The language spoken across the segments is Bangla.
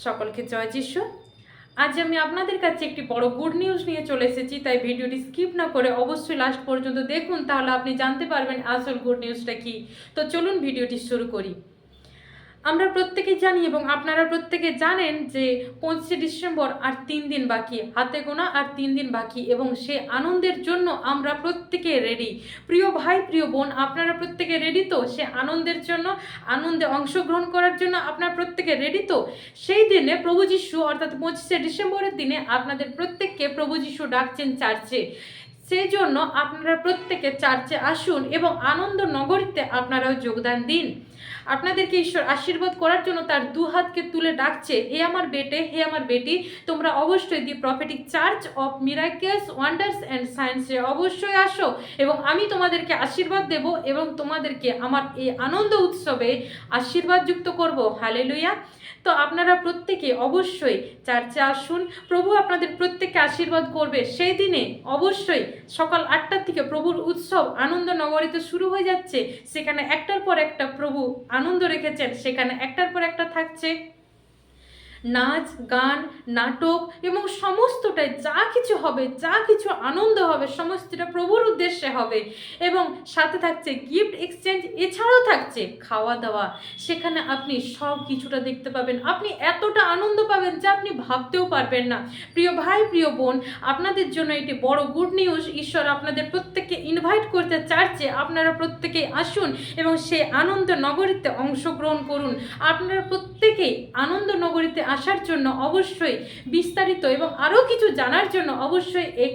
সকলকে জয় যিশু। আজ আমি আপনাদের কাছে একটি বড় গুড নিউজ নিয়ে চলে এসেছি, তাই ভিডিওটি স্কিপ না করে অবশ্যই লাস্ট পর্যন্ত দেখুন, তাহলে আপনি জানতে পারবেন আসল গুড নিউজটা কি। তো চলুন ভিডিওটি শুরু করি। আমরা প্রত্যেকেই জানি এবং আপনারা প্রত্যেকে জানেন যে 25শে ডিসেম্বর আর 3 দিন বাকি, হাতে গোনা আর 3 দিন বাকি, এবং সে আনন্দের জন্য আমরা প্রত্যেকে রেডি। প্রিয় ভাই, প্রিয় বোন, আপনারা প্রত্যেকে রেডি তো? সে আনন্দের জন্য, আনন্দে অংশগ্রহণ করার জন্য আপনারা প্রত্যেকে রেডি তো? সেই দিনে প্রভু যিশু অর্থাৎ 25শে ডিসেম্বরের দিনে আপনাদের প্রত্যেককে প্রভু যিশু ডাকছেন চার্চে। সেই জন্য আপনারা প্রত্যেকে চার্চে আসুন এবং আনন্দ নগরীতে আপনারাও যোগদান দিন। আপনাদেরকে ঈশ্বর আশীর্বাদ করার জন্য তার দু হাতকে তুলে ডাকছে, হে আমার বেটে, হে আমার বেটি, তোমরা অবশ্যই the prophetic church of miracles wonders and সায়েন্সে অবশ্যই আসো, এবং আমি তোমাদেরকে আশীর্বাদ দেব এবং তোমাদেরকে আমার এই আনন্দ উৎসবে আশীর্বাদযুক্ত করব। হালেলুয়া। তো আপনারা প্রত্যেকে অবশ্যই চার্চে আসুন, প্রভু আপনাদের প্রত্যেককে আশীর্বাদ করবে। সেই দিনে অবশ্যই সকাল 8টার থেকে প্রভুর উৎসব আনন্দ নগরীতে শুরু হয়ে যাচ্ছে। সেখানে একটার পর একটা প্রভু আনন্দ রেখেছেন, সেখানে একটার পর একটা থাকছে নাচ, গান, নাটক এবং সমস্তটাই যা কিছু হবে, যা কিছু আনন্দ হবে, সমস্তটা প্রভুর উদ্দেশ্যে হবে। এবং সাথে থাকছে গিফট এক্সচেঞ্জ, এছাড়াও থাকছে খাওয়া দাওয়া। সেখানে আপনি সব কিছুটা দেখতে পাবেন, আপনি এতটা আনন্দ পাবেন যা আপনি ভাবতেও পারবেন না। প্রিয় ভাই, প্রিয় বোন, আপনাদের জন্য এটি বড় গুড নিউজ। ঈশ্বর আপনাদের প্রত্যেককে ইনভাইট করতে চার্চে, আপনারা প্রত্যেকেই আসুন এবং সেই আনন্দ নগরীতে অংশগ্রহণ করুন। আপনারা প্রত্যেকেই আনন্দ নগরীতে আসার জন্য অবশ্যই বিস্তারিত এবং আরও কিছু জানার জন্য অবশ্যই এই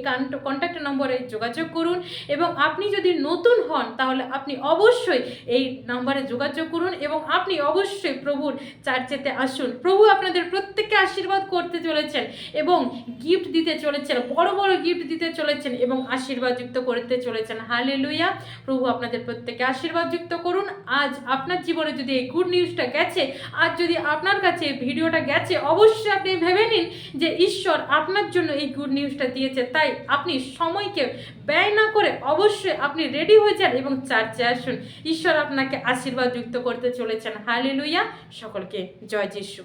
কন্ট্যাক্ট নম্বরে যোগাযোগ করুন। এবং আপনি যদি নতুন হন তাহলে আপনি অবশ্যই এই নম্বরে যোগাযোগ করুন এবং আপনি অবশ্যই প্রভুর চার্চেতে আসুন। প্রভু আপনাদের প্রত্যেককে আশীর্বাদ করতে চলেছেন এবং গিফট দিতে চলেছেন, বড় বড় গিফট দিতে চলেছেন এবং আশীর্বাদযুক্ত করতে চলেছেন। হালেলুয়া। প্রভু আপনাদের প্রত্যেককে আশীর্বাদযুক্ত করুন। আজ আপনার জীবনে যদি এই গুড নিউজটা গেছে, আজ যদি আপনার কাছে এই ভিডিওটা গেছে, অবশ্যই আপনি ভেবে নিন যে ঈশ্বর আপনার জন্য এই গুড নিউজটা দিয়েছে। তাই আপনি সময়কে ব্যয় না করে অবশ্যই আপনি রেডি হয়ে যান এবং চার্চে আসুন। ঈশ্বর আপনাকে আশীর্বাদযুক্ত করতে চলেছেন। হালেলুয়া। সকলকে জয় যিশু।